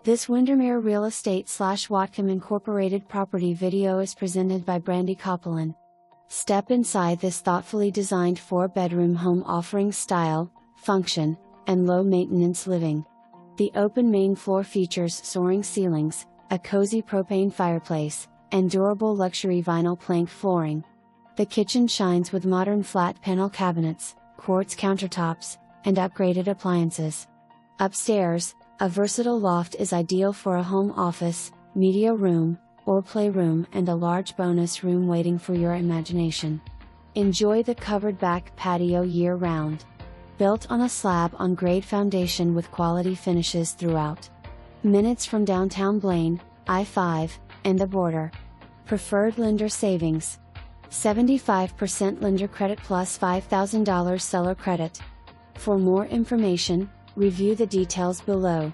This Windermere Real Estate / Whatcom Incorporated property video is presented by Brandy Copeland. Step inside this thoughtfully designed 4-bedroom home offering style, function, and low-maintenance living. The open main floor features soaring ceilings, a cozy propane fireplace, and durable luxury vinyl plank flooring. The kitchen shines with modern flat panel cabinets, quartz countertops, and upgraded appliances. Upstairs, a versatile loft is ideal for a home office, media room, or playroom, and a large bonus room waiting for your imagination. Enjoy the covered back patio year-round. Built on a slab-on-grade foundation with quality finishes throughout. Minutes from downtown Blaine, I-5, and the border. Preferred lender savings: 75% lender credit plus $5,000 seller credit. For more information, review the details below.